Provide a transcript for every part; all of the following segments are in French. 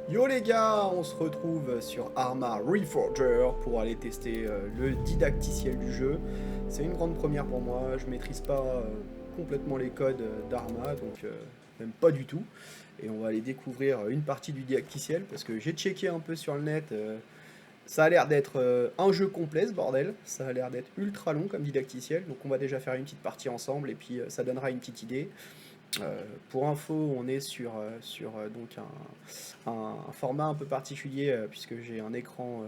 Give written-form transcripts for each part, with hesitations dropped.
Yo les gars, on se retrouve sur Arma Reforger pour aller tester le didacticiel du jeu. C'est une grande première pour moi, je maîtrise pas complètement les codes d'Arma, donc même pas du tout. Et on va aller découvrir une partie du didacticiel parce que j'ai checké un peu sur le net. Ça a l'air d'être un jeu complet ce bordel, ça a l'air d'être ultra long comme didacticiel, donc on va déjà faire une petite partie ensemble et puis ça donnera une petite idée. Pour info, on est sur donc un format un peu particulier puisque j'ai un écran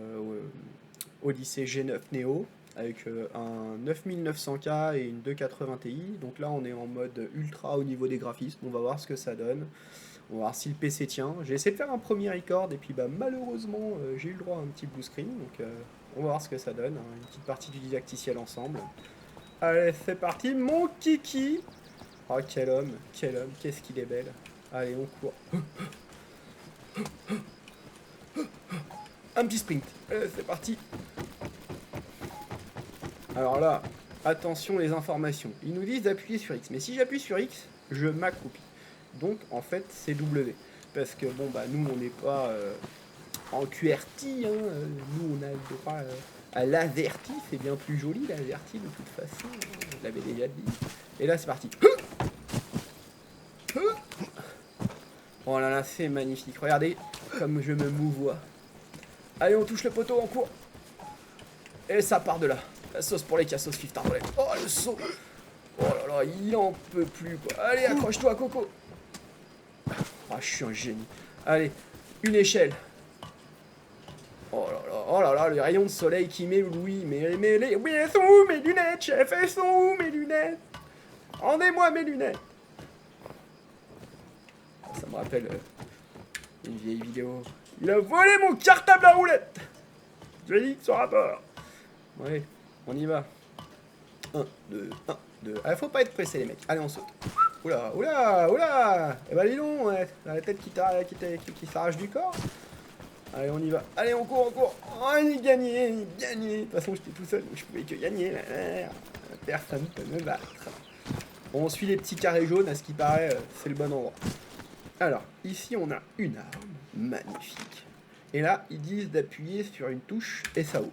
Odyssey G9 Neo avec un 9900K et une 280 Ti. Donc là, on est en mode ultra au niveau des graphismes. On va voir ce que ça donne. On va voir si le PC tient. J'ai essayé de faire un premier record et puis bah, malheureusement, j'ai eu le droit à un petit blue screen. Donc on va voir ce que ça donne, hein. Une petite partie du didacticiel ensemble. Allez, c'est parti, mon kiki! Oh, quel homme, qu'est-ce qu'il est belle. Allez, on court. Un petit sprint. Allez, c'est parti. Alors là, attention les informations. Ils nous disent d'appuyer sur X. Mais si j'appuie sur X, je m'accroupis. Donc, en fait, c'est W. Parce que, bon, bah, nous, on n'est pas en QRT. Hein. Nous, on a le droit à l'AZERTY. C'est bien plus joli, l'AZERTY, de toute façon. Je l'avais déjà dit. Et là, c'est parti. Oh là là, c'est magnifique. Regardez comme je me mouvoie. Allez, on touche le poteau, on court. Et ça part de là. La sauce pour les cassos Fifth Arbalète. Oh, le saut. Oh là là, il en peut plus, quoi. Allez, accroche-toi, Coco. Ah, je suis un génie. Allez, une échelle. Oh là là, le rayon de soleil qui m'éblouit. Oui, elles sont où mes lunettes, chef? Elles sont où mes lunettes? Rendez-moi mes lunettes. Ça me rappelle une vieille vidéo. Il a volé mon cartable à roulette. Je dis son rapport. Ouais, on y va. 1, 2, 1, 2. Ah, faut pas être pressé les mecs. Allez, on saute. Oula, oula, oula. Eh ben dis donc, ouais. La tête qui s'arrache du corps. Allez, on y va. Allez, on court, on court. Oh, il gagné, il gagné. De toute façon, j'étais tout seul, donc je pouvais que gagner. Personne peut me battre. Bon, on suit les petits carrés jaunes, à ce qui paraît, c'est le bon endroit. Alors, ici, on a une arme magnifique. Et là, ils disent d'appuyer sur une touche et ça ouvre.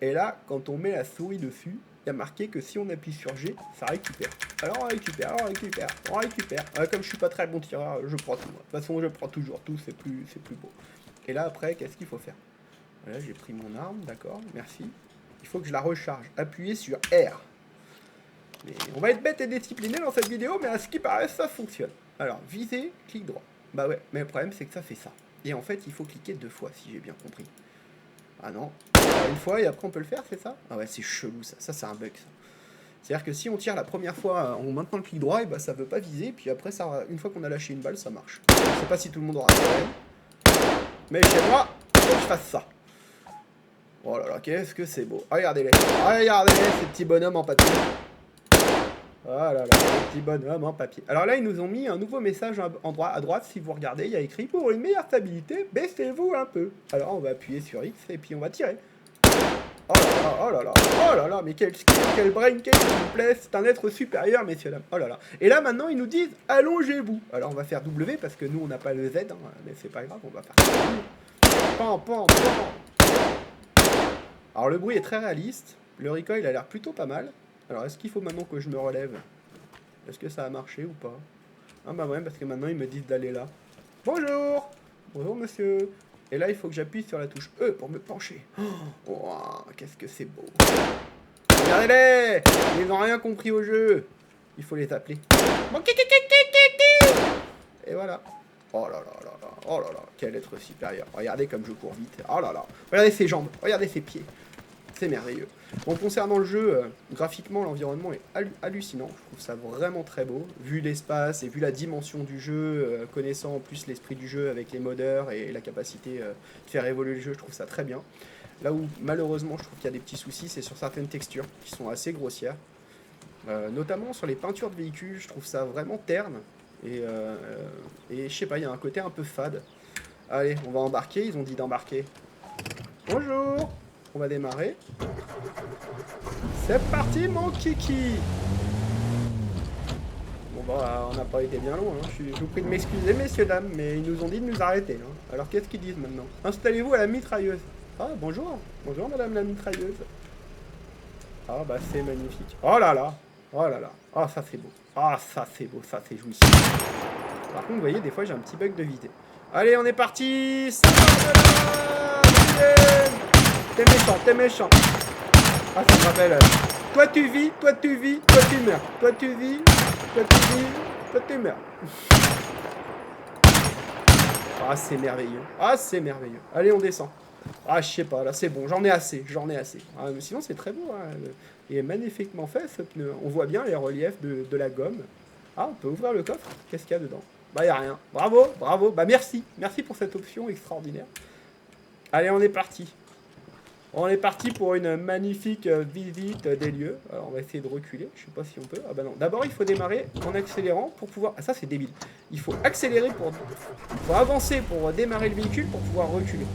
Et là, quand on met la souris dessus, il y a marqué que si on appuie sur G, ça récupère. Alors on récupère, on récupère, on récupère. Comme je suis pas très bon tireur, je prends tout. De toute façon, je prends toujours tout, c'est plus beau. Et là, après, qu'est-ce qu'il faut faire? Voilà, j'ai pris mon arme, d'accord, merci. Il faut que je la recharge. Appuyez sur R. Mais on va être bête et discipliné dans cette vidéo, mais à ce qui paraît, ça fonctionne. Alors, viser, clic droit. Bah ouais, mais le problème, c'est que ça fait ça. Et en fait, il faut cliquer 2 fois, si j'ai bien compris. Ah non, une fois et après on peut le faire, c'est ça? Ah ouais, c'est chelou ça, c'est un bug ça. C'est-à-dire que si on tire la première fois en maintenant le clic droit, et bah ça veut pas viser, puis après, ça, une fois qu'on a lâché une balle, ça marche. Je sais pas si tout le monde aura le problème. Mais chez moi, il faut que je fasse ça. Oh là là, qu'est-ce que c'est beau. Regardez-les, ces petits bonhommes en papier. Oh là là, ces petits bonhommes en papier. Alors là, ils nous ont mis un nouveau message à droite, si vous regardez, il y a écrit « Pour une meilleure stabilité, baissez-vous un peu ». Alors on va appuyer sur X et puis on va tirer. Oh là là, oh là là, oh là là, mais quel skill, quel brain, s'il vous plaît, c'est un être supérieur, messieurs dames. Oh là là. Et là maintenant ils nous disent allongez-vous. Alors on va faire W parce que nous on n'a pas le Z, hein, mais c'est pas grave, on va faire pan, pan, pan. Alors le bruit est très réaliste, le recoil a l'air plutôt pas mal. Alors est-ce qu'il faut maintenant que je me relève? Est-ce que ça a marché ou pas? Ah bah ouais, parce que maintenant ils me disent d'aller là. Bonjour. Bonjour monsieur. Et là, il faut que j'appuie sur la touche E pour me pencher. Oh, wow, qu'est-ce que c'est beau. Regardez-les. Ils n'ont rien compris au jeu. Il faut les appeler. Et voilà. Oh là là là là. Oh là là. Quel être supérieur. Regardez comme je cours vite. Oh là là. Regardez ses jambes. Regardez ses pieds. C'est merveilleux. Bon, concernant le jeu, graphiquement, l'environnement est hallucinant. Je trouve ça vraiment très beau. Vu l'espace et vu la dimension du jeu, connaissant en plus l'esprit du jeu avec les modeurs et la capacité de faire évoluer le jeu, je trouve ça très bien. Là où, malheureusement, je trouve qu'il y a des petits soucis, c'est sur certaines textures qui sont assez grossières. Notamment sur les peintures de véhicules, je trouve ça vraiment terne. Et je sais pas, il y a un côté un peu fade. Allez, on va embarquer. Ils ont dit d'embarquer. Bonjour. On va démarrer. C'est parti mon kiki. Bon Bon, on n'a pas été bien loin. Hein. Je vous prie de m'excuser, messieurs, dames, mais ils nous ont dit de nous arrêter. Hein. Alors qu'est-ce qu'ils disent maintenant? Installez-vous à la mitrailleuse. Ah, bonjour. Bonjour, madame la mitrailleuse. Ah, bah, c'est magnifique. Oh là là. Oh là là. Ah, ça, c'est beau. Ah, ça, c'est beau. Ça, c'est jouissif. Par contre, vous voyez, des fois, j'ai un petit bug de vitesse. Allez, on est parti. Ça part de là. T'es méchant, t'es méchant. Ah, ça me rappelle. Toi, tu vis, toi, tu vis, toi, tu meurs. Toi, tu vis, toi, tu vis, toi, tu meurs. Ah, c'est merveilleux. Ah, c'est merveilleux. Allez, on descend. Ah, je sais pas, là, c'est bon. J'en ai assez, j'en ai assez. Ah, mais sinon, c'est très beau. Hein. Il est magnifiquement fait, ce pneu. On voit bien les reliefs de la gomme. Ah, on peut ouvrir le coffre. Qu'est-ce qu'il y a dedans? Bah, il n'y a rien. Bravo, bravo. Bah, merci. Merci pour cette option extraordinaire. Allez, on est parti. On est parti pour une magnifique visite des lieux. Alors, on va essayer de reculer. Je sais pas si on peut. Ah bah non. D'abord, il faut démarrer en accélérant pour pouvoir... Ah, ça, c'est débile. Il faut accélérer pour... Il faut avancer pour démarrer le véhicule pour pouvoir reculer.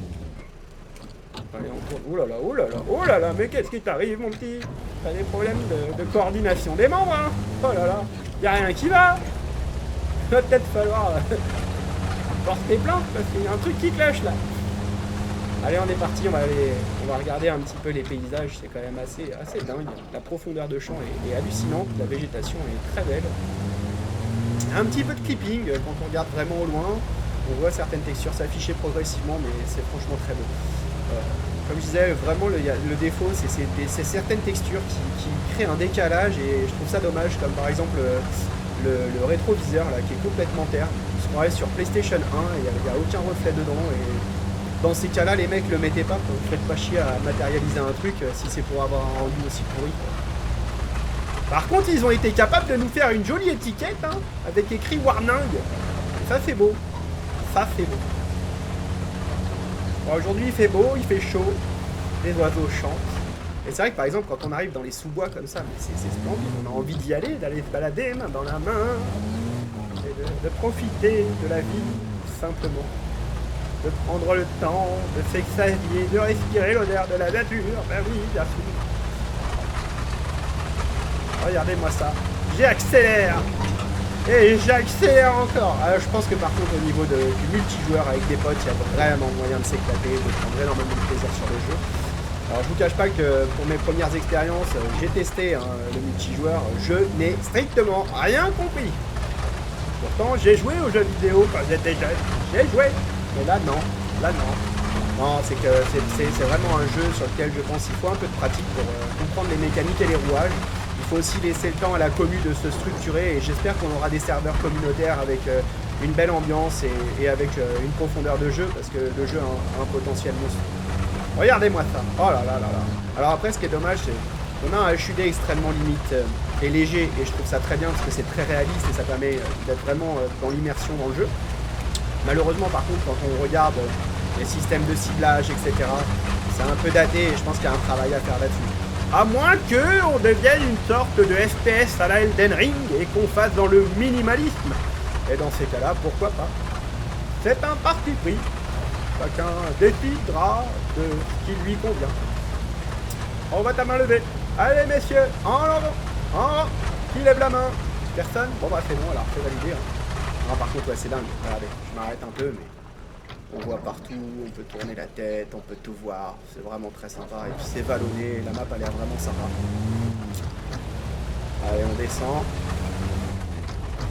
Allez, on tourne. Oh là là, oh là là, oh là là. Mais qu'est-ce qui t'arrive, mon petit? T'as des problèmes de coordination des membres, hein? Oh là là. Y a rien qui va. Il va peut-être falloir porter plainte parce qu'il y a un truc qui cloche, là. Allez, on est parti, on va regarder un petit peu les paysages, c'est quand même assez dingue. La profondeur de champ est hallucinante, la végétation est très belle. Un petit peu de clipping, quand on regarde vraiment au loin, on voit certaines textures s'afficher progressivement, mais c'est franchement très beau. Comme je disais, vraiment le défaut, c'est certaines textures qui créent un décalage et je trouve ça dommage, comme par exemple le rétroviseur là, qui est complètement terre. Parce qu'on est sur PlayStation 1 et il n'y a aucun reflet dedans et... Dans ces cas-là, les mecs le mettaient pas, ne faites pas chier à matérialiser un truc si c'est pour avoir un rendu aussi pourri. Par contre, ils ont été capables de nous faire une jolie étiquette, hein, avec écrit Warning. Ça, c'est beau. Ça, c'est beau. Bon, aujourd'hui, il fait beau, il fait chaud, les oiseaux chantent. Et c'est vrai que, par exemple, quand on arrive dans les sous-bois comme ça, c'est splendide, on a envie d'y aller, d'aller se balader, main dans la main, et de profiter de la vie, simplement. De prendre le temps, de s'extasier, de respirer l'odeur de la nature. Ben oui, bien sûr. Regardez-moi ça. J'accélère. Et j'accélère encore. Alors, je pense que par contre, au niveau du multijoueur avec des potes, il y a vraiment moyen de s'éclater, de prendre énormément de plaisir sur le jeu. Alors, je vous cache pas que pour mes premières expériences, j'ai testé hein, le multijoueur. Je n'ai strictement rien compris. Pourtant, j'ai joué aux jeux vidéo quand j'étais jeune. J'ai joué. Mais là non, Non, c'est vraiment un jeu sur lequel je pense qu'il faut un peu de pratique pour comprendre les mécaniques et les rouages. Il faut aussi laisser le temps à la commu de se structurer et j'espère qu'on aura des serveurs communautaires avec une belle ambiance et avec une profondeur de jeu parce que le jeu a un potentiel monstre. Regardez-moi ça. Oh là là là là. Alors après, ce qui est dommage, c'est qu'on a un HUD extrêmement limite et léger et je trouve ça très bien parce que c'est très réaliste et ça permet d'être vraiment dans l'immersion dans le jeu. Malheureusement, par contre, quand on regarde les systèmes de ciblage, etc., c'est un peu daté et je pense qu'il y a un travail à faire là-dessus. À moins qu'on devienne une sorte de FPS à la Elden Ring et qu'on fasse dans le minimalisme. Et dans ces cas-là, pourquoi pas? C'est un parti pris. Chacun décidera de ce qui lui convient. On va ta main levée. Allez, messieurs, en avant, en avant. Qui lève la main? Personne? Bon, bah, c'est bon, alors, c'est validé. Hein. Non, par contre, ouais, c'est dingue. Regardez, je m'arrête un peu, mais on voit partout, on peut tourner la tête, on peut tout voir. C'est vraiment très sympa. Et puis, c'est vallonné, la map a l'air vraiment sympa. Allez, on descend.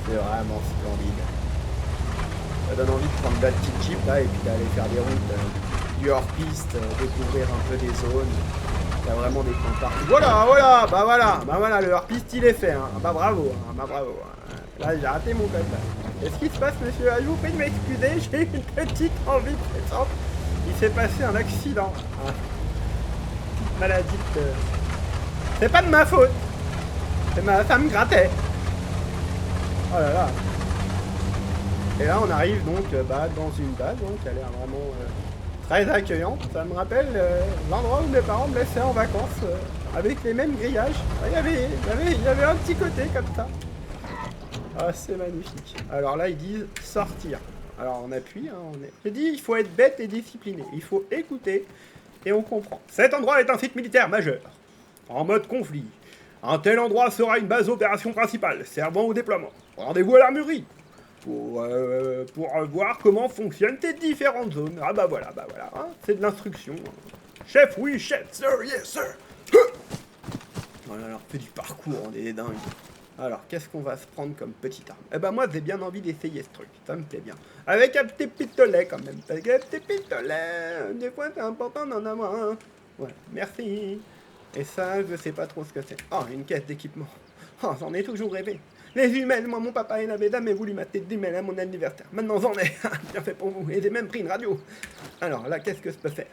C'est vraiment splendide. Ça donne envie de prendre la petite jeep, là, et puis d'aller faire des routes du hors-piste, découvrir un peu des zones. Il y a vraiment des coins partout. Voilà, bah voilà, le hors-piste, il est fait. Hein. Bah bravo, hein, bah bravo. Hein. Là, j'ai raté mon code, là. Qu'est-ce qui se passe, monsieur? Je vous prie de m'excuser, j'ai une petite envie pressante. Il s'est passé un accident. Ah. Maladie de... C'est pas de ma faute. Ça me grattait. Oh là là. Et là, on arrive donc dans une base, qui a l'air vraiment très accueillante. Ça me rappelle l'endroit où mes parents me laissaient en vacances, avec les mêmes grillages. Il y avait un petit côté comme ça. Ah, c'est magnifique. Alors là, ils disent sortir. Alors on appuie, hein, J'ai dit, il faut être bête et discipliné. Il faut écouter et on comprend. Cet endroit est un site militaire majeur, en mode conflit. Un tel endroit sera une base d'opération principale, servant au déploiement. Rendez-vous à l'armurerie pour voir comment fonctionnent tes différentes zones. Ah bah voilà, hein, c'est de l'instruction. Chef, oui, chef, sir, yes, sir. Voilà, alors, fait du parcours, on est des dingues. Alors, qu'est-ce qu'on va se prendre comme petite arme? Eh ben moi, j'ai bien envie d'essayer ce truc, ça me plaît bien. Avec un petit pistolet quand même, parce qu'un petit pistolet, des fois c'est important d'en avoir un. Voilà, merci. Et ça, je sais pas trop ce que c'est. Oh, une caisse d'équipement. Oh, j'en ai toujours rêvé. Les emails, moi, mon papa et la jamais voulu ma tête d'email à mon anniversaire. Maintenant, j'en ai. Bien fait pour vous. Et j'ai même pris une radio. Alors, là, qu'est-ce que je peux faire?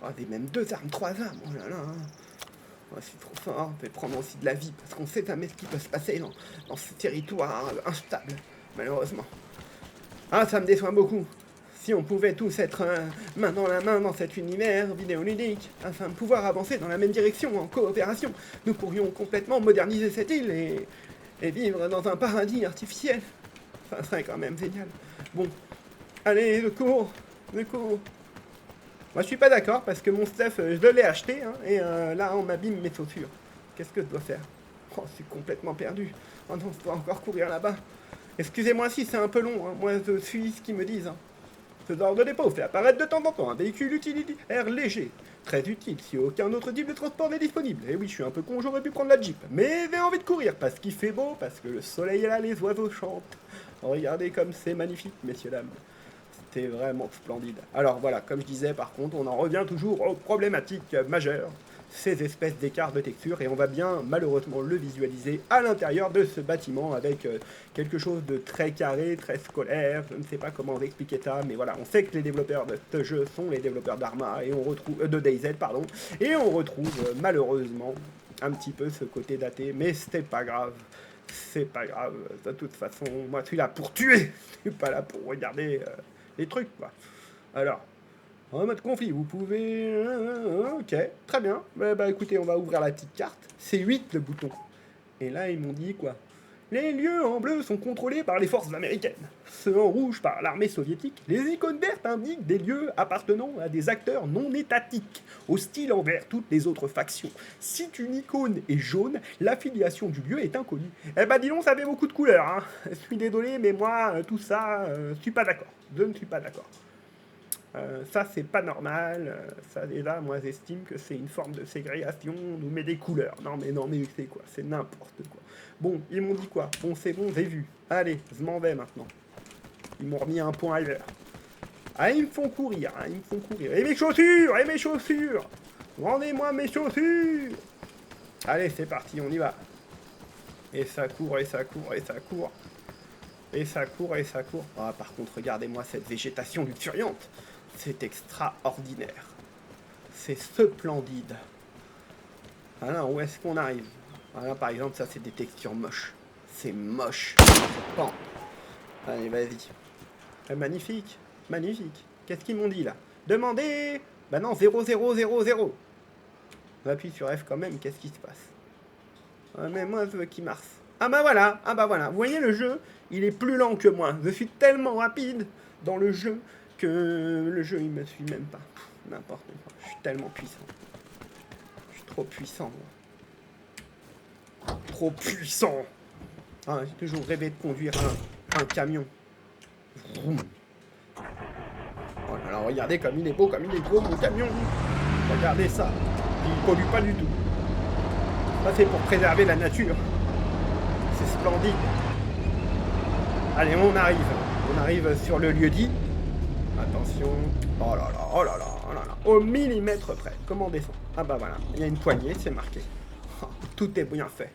Oh, j'ai même 2 armes, 3 armes. Oh là là. Oh, c'est trop fort. On peut prendre aussi de la vie, parce qu'on sait jamais ce qui peut se passer dans ce territoire instable, malheureusement. Ah, ça me déçoit beaucoup. Si on pouvait tous être main dans la main dans cet univers vidéoludique, afin de pouvoir avancer dans la même direction, en coopération, nous pourrions complètement moderniser cette île et vivre dans un paradis artificiel. Ça serait quand même génial. Bon, allez, de cours. Moi, je suis pas d'accord, parce que mon stuff, je l'ai acheté, hein, et là, on m'abîme mes chaussures. Qu'est-ce que je dois faire? Oh, je suis complètement perdu. Oh non, je dois encore courir là-bas. Excusez-moi si c'est un peu long, hein. Moi, je suis ce qu'ils me disent, hein. Ce genre de dépôt fait apparaître de temps en temps un véhicule utilitaire léger, très utile si aucun autre type de transport n'est disponible. Et oui, je suis un peu con, j'aurais pu prendre la Jeep, mais j'ai envie de courir parce qu'il fait beau, parce que le soleil est là, les oiseaux chantent. Regardez comme c'est magnifique, messieurs, dames. C'était vraiment splendide. Alors voilà, comme je disais, par contre, on en revient toujours aux problématiques majeures, ces espèces d'écarts de texture, et on va bien malheureusement le visualiser à l'intérieur de ce bâtiment avec quelque chose de très carré, très scolaire. Je ne sais pas comment vous expliquer ça, mais voilà, on sait que les développeurs de ce jeu sont les développeurs d'Arma, et on retrouve de DayZ, pardon, et on retrouve malheureusement un petit peu ce côté daté, mais c'était pas grave. C'est pas grave, de toute façon, moi je suis là pour tuer, je suis pas là pour regarder les trucs, quoi. Alors, en mode conflit, vous pouvez... Ok, très bien. Bah écoutez, on va ouvrir la petite carte. C'est 8 le bouton. Et là, ils m'ont dit quoi? Les lieux en bleu sont contrôlés par les forces américaines. Ceux en rouge par l'armée soviétique. Les icônes vertes indiquent des lieux appartenant à des acteurs non étatiques, hostiles envers toutes les autres factions. Si une icône est jaune, l'affiliation du lieu est inconnue. Eh ben dis donc, ça fait beaucoup de couleurs, hein. Je suis désolé, mais moi, tout ça, je suis pas d'accord. Je ne suis pas d'accord. Ça, c'est pas normal. Ça, déjà, moi, j'estime que c'est une forme de ségrégation. On nous met des couleurs. Non, mais c'est quoi? C'est n'importe quoi. Bon, ils m'ont dit quoi? Bon, c'est bon, j'ai vu. Allez, je m'en vais maintenant. Ils m'ont remis un point ailleurs. Ah, ils me font courir, hein, ils me font courir. Et mes chaussures! Et mes chaussures! Rendez-moi mes chaussures! Allez, c'est parti, on y va. Et ça court, et ça court, et ça court. Et ça court, et ça court. Ah, par contre, regardez-moi cette végétation luxuriante. C'est extraordinaire. C'est splendide. Alors, où est-ce qu'on arrive? Voilà, par exemple, ça, c'est des textures moches. C'est moche. Bon. Allez, vas-y. Magnifique. Magnifique. Qu'est-ce qu'ils m'ont dit, là? Demandez. Bah non, 0, 0, 0, 0. J'appuie sur F quand même, qu'est-ce qui se passe? Mais moi, je veux qu'il marche. Ah bah voilà, Vous voyez, le jeu, il est plus lent que moi. Je suis tellement rapide dans le jeu que le jeu, il me suit même pas. N'importe quoi. Je suis tellement puissant. Je suis trop puissant, moi. Trop puissant. Ah, j'ai toujours rêvé de conduire un camion. Vroom. Oh là là, regardez comme il est beau, comme il est gros, mon camion. Regardez ça. Il pollue pas du tout. Ça, c'est pour préserver la nature. C'est splendide. Allez, on arrive sur le lieu dit. Attention. Oh là là, oh là là, oh là là. Au millimètre près. Comment on descend? Ah bah voilà, il y a une poignée, c'est marqué. Oh, tout est bien fait.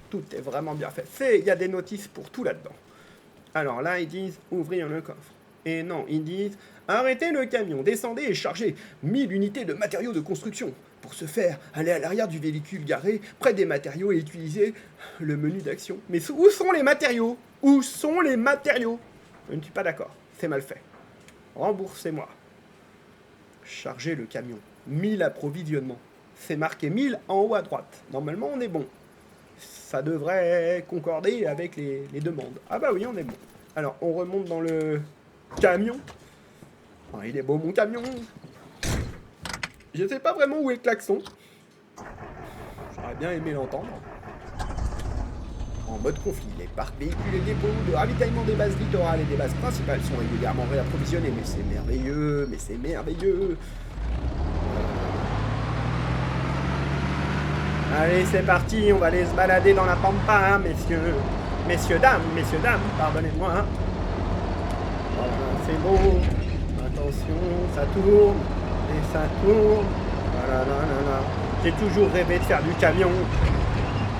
Tout est vraiment bien fait. Il y a des notices pour tout là-dedans. Alors là, ils disent ouvrir le coffre. Et non, ils disent arrêtez le camion, descendez et chargez 1000 unités de matériaux de construction. Pour ce faire, allez à l'arrière du véhicule garé, près des matériaux et utilisez le menu d'action. Mais où sont les matériaux? Où sont les matériaux? Je ne suis pas d'accord, c'est mal fait. Remboursez-moi. Chargez le camion. 1000 approvisionnements. C'est marqué 1000 en haut à droite. Normalement, on est bon. Ça devrait concorder avec les demandes. Ah bah oui, on est bon. Alors, on remonte dans le camion. Oh, il est beau, mon camion. Je sais pas vraiment où est le klaxon. J'aurais bien aimé l'entendre. en mode conflit. Les parcs véhicules et dépôts de ravitaillement des bases littorales et des bases principales sont régulièrement réapprovisionnés. Mais c'est merveilleux, mais c'est merveilleux. Allez, c'est parti, on va aller se balader dans la pampa, hein, messieurs. Messieurs, dames, pardonnez-moi. Voilà, c'est beau. Attention, ça tourne. Et ça tourne. Voilà, là, là, là. J'ai toujours rêvé de faire du camion.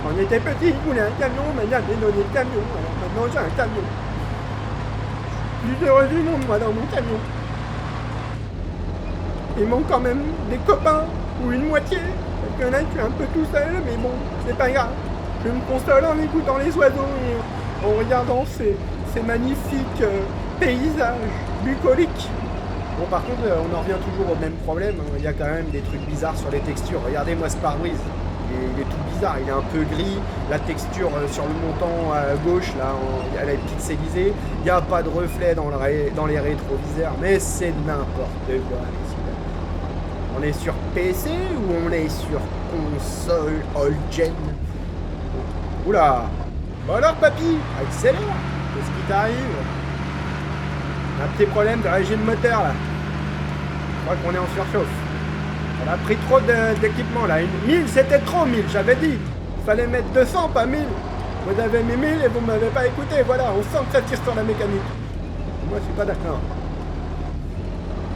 Quand on était petit, je voulais un camion, mais il y avait donné le camion. Alors maintenant, j'ai un camion. Plus heureux du monde, moi, dans mon camion. Il manque quand même des copains, ou une moitié. Parce qu'il y en a, je suis un peu tout seul, mais bon, c'est pas grave. Je me console en écoutant les oiseaux et en regardant ces magnifiques paysages bucoliques. Bon, par contre, on en revient toujours au même problème. Hein. Il y a quand même des trucs bizarres sur les textures. Regardez-moi ce pare-brise. Il est tout bizarre. Il est un peu gris. La texture sur le montant à gauche, là, elle est pixelisée. Il n'y a pas de reflet dans les rétroviseurs. Mais c'est n'importe quoi. On est sur PC ou on est sur console old-gen? Oula. Bon alors, papy, accélère. Qu'est-ce qui t'arrive? Un petit problème de régime moteur là. Je crois qu'on est en surchauffe. On a pris trop d'équipement là. 1000 c'était trop, 1000, j'avais dit. Il fallait mettre 200, pas 1000. Vous avez mis 1000 et vous m'avez pas écouté. Voilà, on sent que ça tire sur la mécanique. Moi je suis pas d'accord.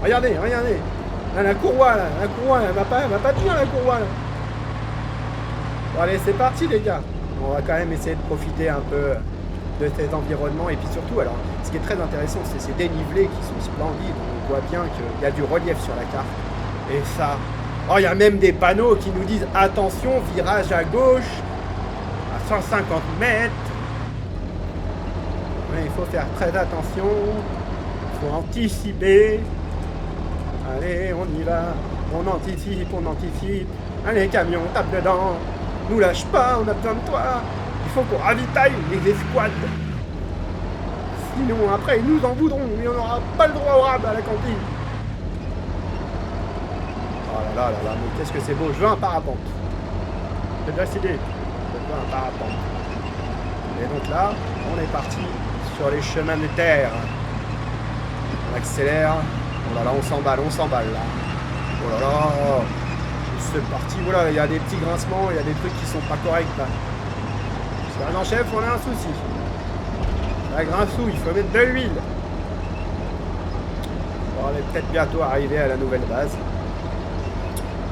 Regardez, regardez. Là, la courroie là, elle va pas tenir la courroie là. Bon allez, c'est parti les gars. On va quand même essayer de profiter un peu de cet environnement et puis surtout, alors ce qui est très intéressant, c'est ces dénivelés qui sont splendides. On voit bien qu'il y a du relief sur la carte et ça, oh, il y a même des panneaux qui nous disent attention, virage à gauche à 150 mètres. Ouais, il faut faire très attention, il faut anticiper. Allez, on y va, on anticipe. Allez camion, tape dedans, nous lâche pas, on a besoin de toi. Il faut qu'on ravitaille les escouades. Sinon, après, ils nous en voudront et on n'aura pas le droit au rab à la cantine. Oh là là là là, mais qu'est-ce que c'est beau. Je veux un parapente. J'ai décidé. Je veux un parapente. Et donc là, on est parti sur les chemins de terre. On accélère. Oh là là, on s'emballe là. Oh là là. C'est parti. Voilà, il y a des petits grincements, il y a des trucs qui sont pas corrects là. Non chef, on a un souci. La grincouille, il faut mettre de l'huile. Bon, on est peut-être bientôt arrivé à la nouvelle base.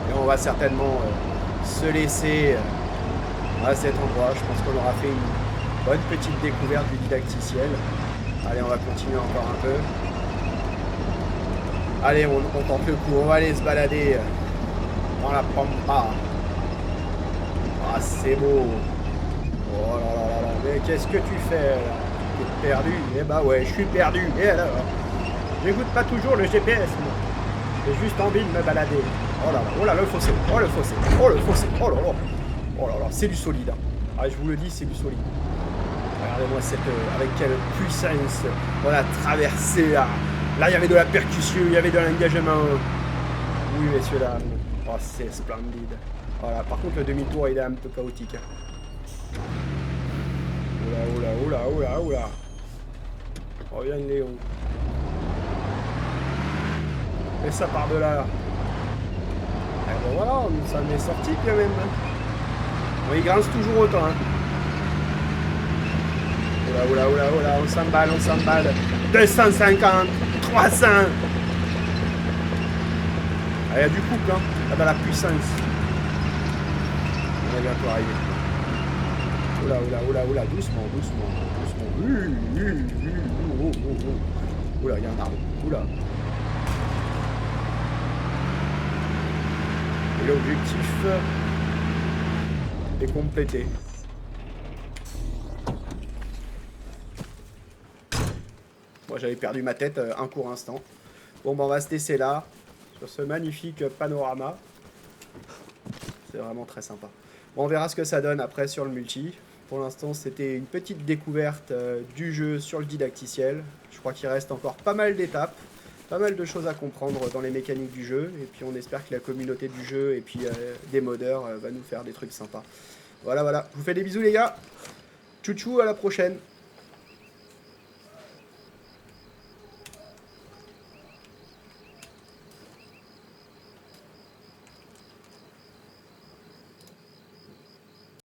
Et on va certainement se laisser à cet endroit. Je pense qu'on aura fait une bonne petite découverte du didacticiel. Allez, on va continuer encore un peu. Allez, on tente le coup. On va aller se balader dans la pampa. Ah, c'est beau. Oh là là là là, mais qu'est-ce que tu fais là? T'es perdu? Eh bah ouais, je suis perdu. Et alors? J'écoute pas toujours le GPS, moi. J'ai juste envie de me balader. Oh là là, le fossé. Oh le fossé. Oh le fossé. Oh là là. Oh là là, c'est du solide. Hein. Ah, je vous le dis, c'est du solide. Regardez-moi avec quelle puissance on a traversé là. Là, il y avait de la percussion, il y avait de l'engagement. Oui, messieurs, dames. Oh, c'est splendide. Voilà, par contre, le demi-tour, il est un peu chaotique. Oula. Reviens Léon. Et ça part de là. Et bon voilà, ça m'est sorti quand même. Bon, il grince toujours autant. Hein. Oula, on s'emballe. 250, 300. Ah, il y a du couple, hein. Ah bah la puissance. On va bientôt arriver. Oula, doucement. Oula, il y a un arbre. Oula. Et l'objectif est complété. Moi, j'avais perdu ma tête un court instant. Bon, ben, on va se laisser là, sur ce magnifique panorama. C'est vraiment très sympa. Bon, on verra ce que ça donne après sur le multi. Pour l'instant, c'était une petite découverte du jeu sur le didacticiel. Je crois qu'il reste encore pas mal d'étapes, pas mal de choses à comprendre dans les mécaniques du jeu. Et puis on espère que la communauté du jeu et puis des modeurs va nous faire des trucs sympas. Voilà. Je vous fais des bisous les gars. Tchou tchou, à la prochaine.